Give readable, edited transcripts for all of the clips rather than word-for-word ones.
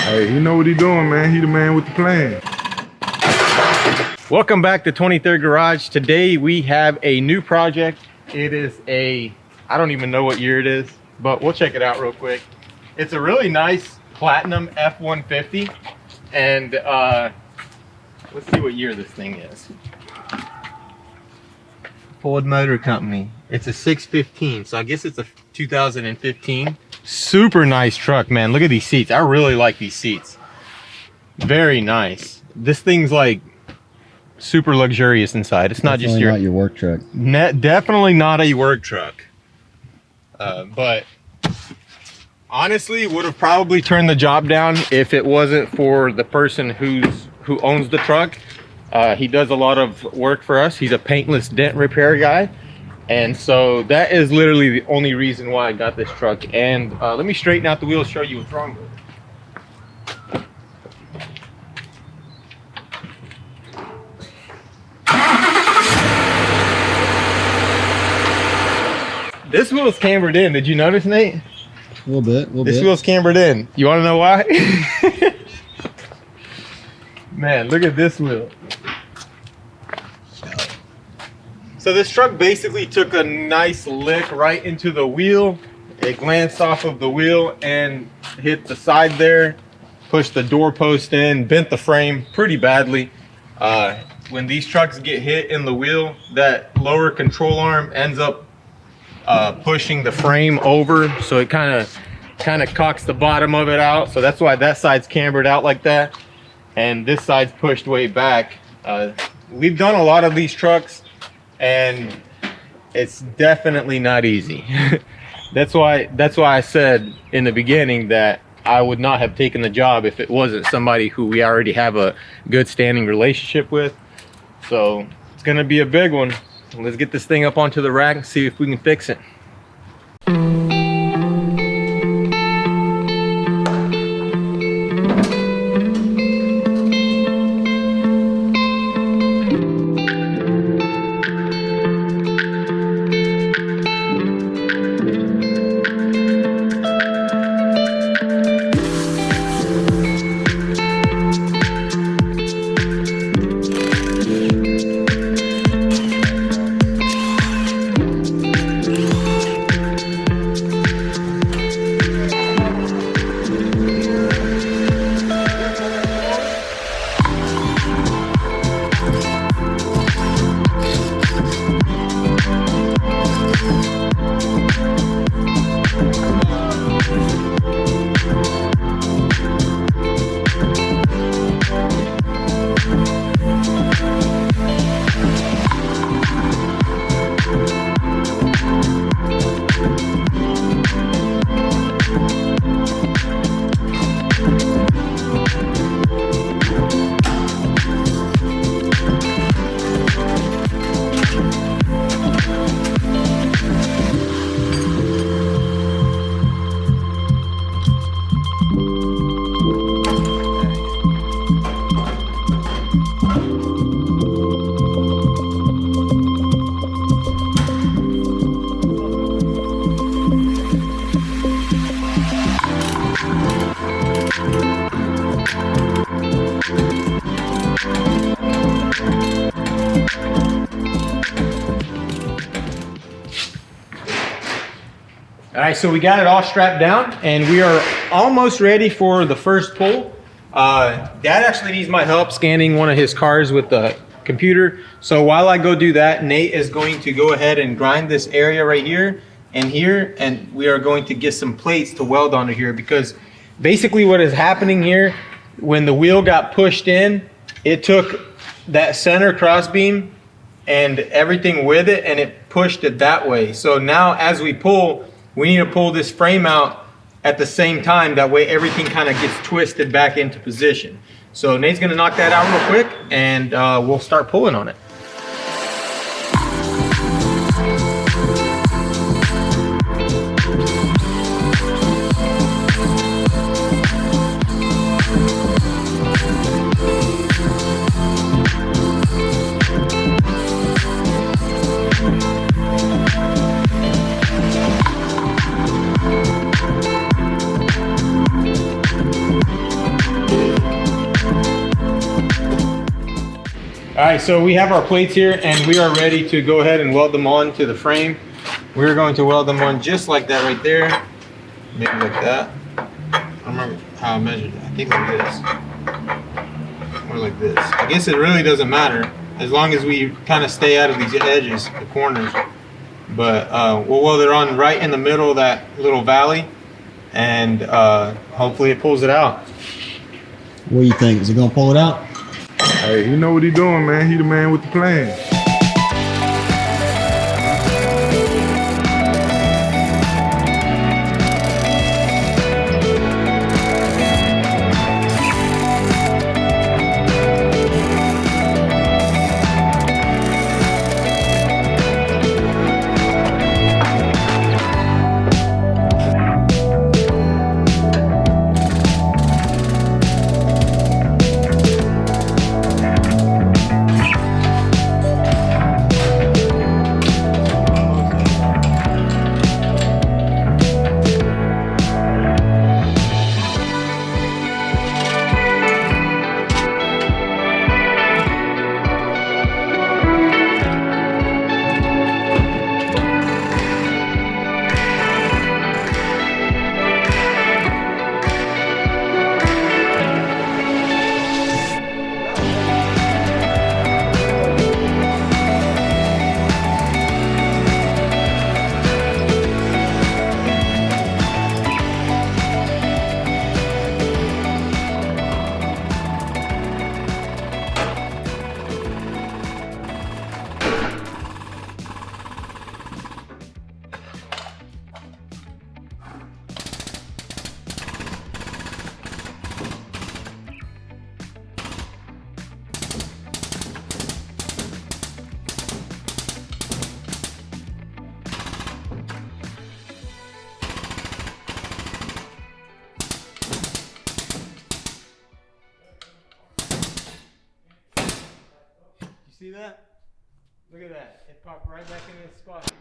Hey, he know what he doing, man. He the man with the plan. Welcome back to 23rd Garage. Today we have a new project. It is I don't even know what year it is, but we'll check it out real quick. It's a really nice Platinum F150, and let's see what year this thing is. Ford Motor Company. It's a 615, so I guess it's a 2015. Super nice truck, man. Look at these seats. I really like these seats. Very nice. This thing's like super luxurious inside. It's not just not your work truck. Definitely not a work truck. But honestly, would have probably turned the job down if it wasn't for the person who owns the truck. He does a lot of work for us. He's a paintless dent repair guy. And so that is literally the only reason why I got this truck. And let me straighten out the wheels, show you what's wrong with it. This wheel's cambered in. Did you notice, Nate? A little bit. This wheel's cambered in. You want to know why? Man, look at this wheel. So this truck basically took a nice lick right into the wheel. It glanced off of the wheel and hit the side there, pushed the door post in, bent the frame pretty badly. When these trucks get hit in the wheel, that lower control arm ends up pushing the frame over, so it kind of cocks the bottom of it out. So that's why that side's cambered out like that, and this side's pushed way back. We've done a lot of these trucks, and it's definitely not easy. That's why I said in the beginning that I would not have taken the job if it wasn't somebody who we already have a good standing relationship with. So it's gonna be a big one. Let's get this thing up onto the rack and see if we can fix it. All right, so we got it all strapped down and we are almost ready for the first pull. Dad actually needs my help scanning one of his cars with the computer. So while I go do that, Nate is going to go ahead and grind this area right here, and we are going to get some plates to weld onto here, because basically what is happening here, when the wheel got pushed in, it took that center crossbeam and everything with it and it pushed it that way. So now as we pull, we need to pull this frame out at the same time. That way everything kind of gets twisted back into position. So Nate's gonna knock that out real quick and we'll start pulling on it. All right, so we have our plates here and we are ready to go ahead and weld them on to the frame. We're going to weld them on just like that right there. Maybe like that. I don't remember how I measured it. I think like this. Or like this. I guess it really doesn't matter as long as we kind of stay out of these edges, the corners. But we'll weld it on right in the middle of that little valley and hopefully it pulls it out. What do you think? Is it gonna pull it out? Hey, he know what he doing, man. He the man with the plan. See that? Look at that. It popped right back in its spot.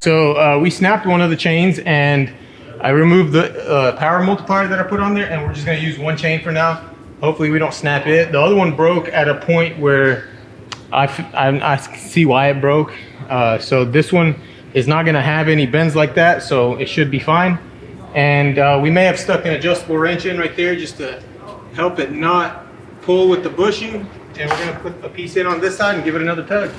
So we snapped one of the chains and I removed the power multiplier that I put on there, and we're just gonna use one chain for now. Hopefully we don't snap it. The other one broke at a point where I see why it broke. So this one is not gonna have any bends like that, so it should be fine. And we may have stuck an adjustable wrench in right there just to help it not pull with the bushing. And we're gonna put a piece in on this side and give it another tug.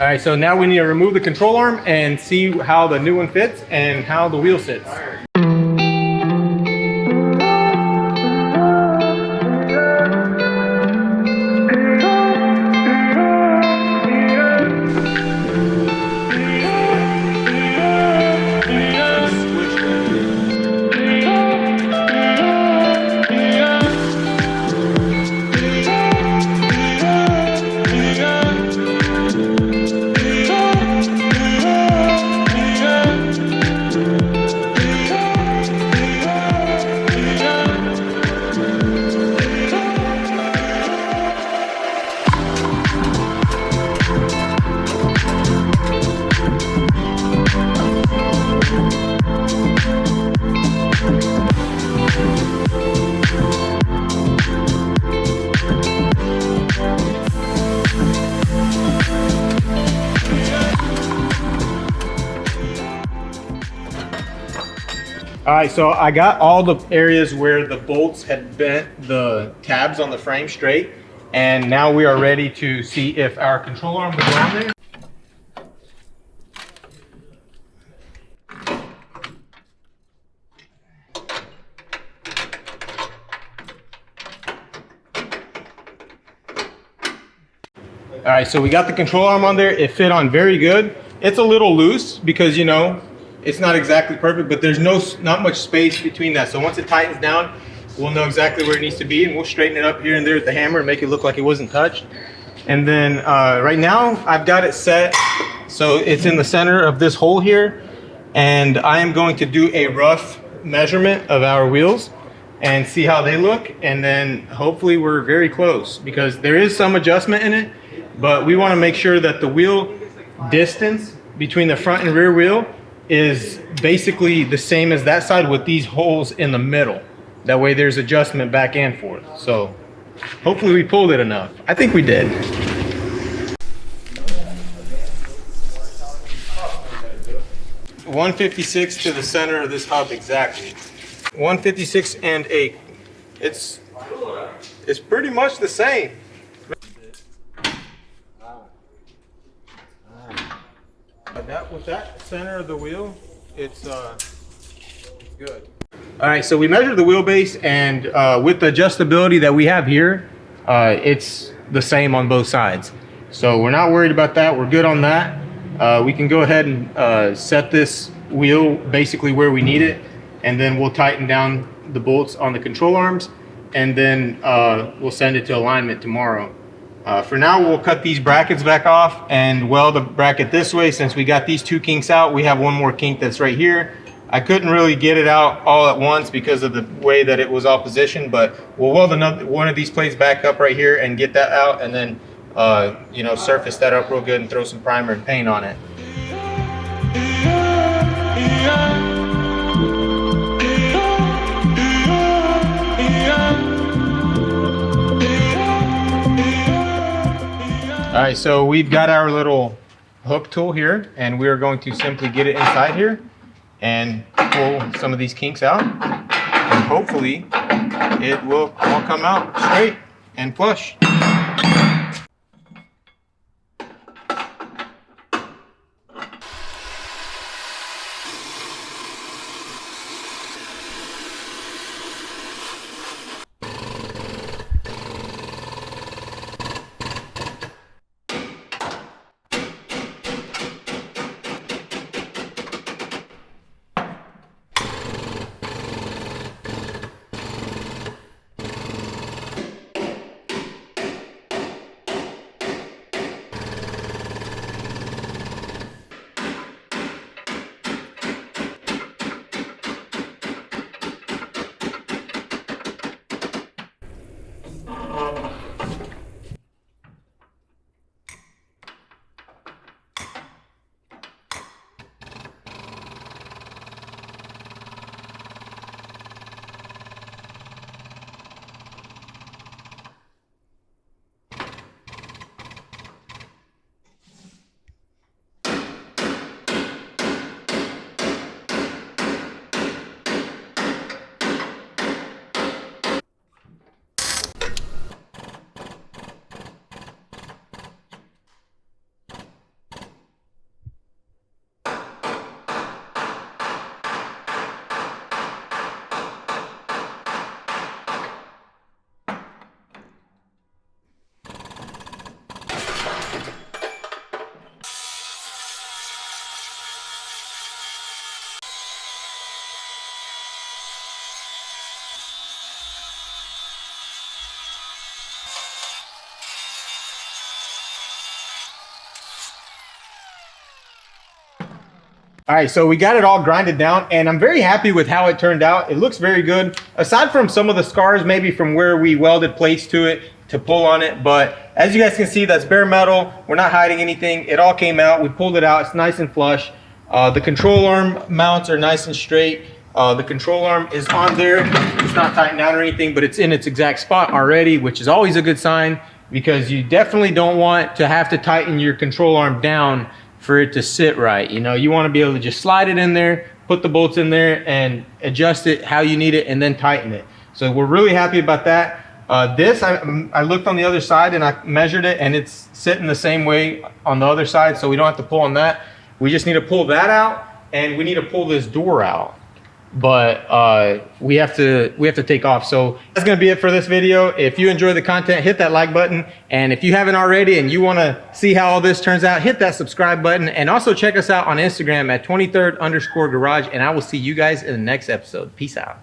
All right, so now we need to remove the control arm and see how the new one fits and how the wheel sits. All right, so I got all the areas where the bolts had bent the tabs on the frame straight, and now we are ready to see if our control arm will go on there. All right, so we got the control arm on there. It fit on very good. It's a little loose because, you know, it's not exactly perfect, but there's not much space between that. So once it tightens down, we'll know exactly where it needs to be, and we'll straighten it up here and there with the hammer and make it look like it wasn't touched. And then right now I've got it set so it's in the center of this hole here, and I am going to do a rough measurement of our wheels and see how they look, and then hopefully we're very close because there is some adjustment in it, but we want to make sure that the wheel distance between the front and rear wheel is basically the same as that side with these holes in the middle. That way there's adjustment back and forth. So hopefully we pulled it enough. I think we did. $156 to the center of this hub exactly. 156 and 1/8. It's pretty much the same. With that center of the wheel, it's good. All right, so we measured the wheelbase, and with the adjustability that we have here, it's the same on both sides. So we're not worried about that. We're good on that. We can go ahead and set this wheel basically where we need it, and then we'll tighten down the bolts on the control arms, and then we'll send it to alignment tomorrow. For now, we'll cut these brackets back off and weld the bracket this way. Since we got these two kinks out, we have one more kink that's right here. I couldn't really get it out all at once because of the way that it was all positioned, but we'll weld one of these plates back up right here and get that out, and then you know, surface that up real good and throw some primer and paint on it. All right, so we've got our little hook tool here, and we are going to simply get it inside here and pull some of these kinks out, and hopefully it will all come out straight and flush. All right, so we got it all grinded down, and I'm very happy with how it turned out. It looks very good, aside from some of the scars maybe from where we welded plates to it to pull on it. But as you guys can see, that's bare metal. We're not hiding anything. It all came out. We pulled it out. It's nice and flush. The control arm mounts are nice and straight. The control arm is on there. It's not tightened down or anything, but it's in its exact spot already, which is always a good sign, because you definitely don't want to have to tighten your control arm down for it to sit right. You know, you want to be able to just slide it in there, put the bolts in there and adjust it how you need it, and then tighten it. So we're really happy about that. This, I looked on the other side and I measured it, and it's sitting the same way on the other side, so we don't have to pull on that. We just need to pull that out, and we need to pull this door out. But we have to take off. So that's gonna be it for this video. If you enjoy the content, hit that like button, and if you haven't already and you want to see how all this turns out, hit that subscribe button, and also check us out on Instagram at 23rd_garage, and I will see you guys in the next episode. Peace out.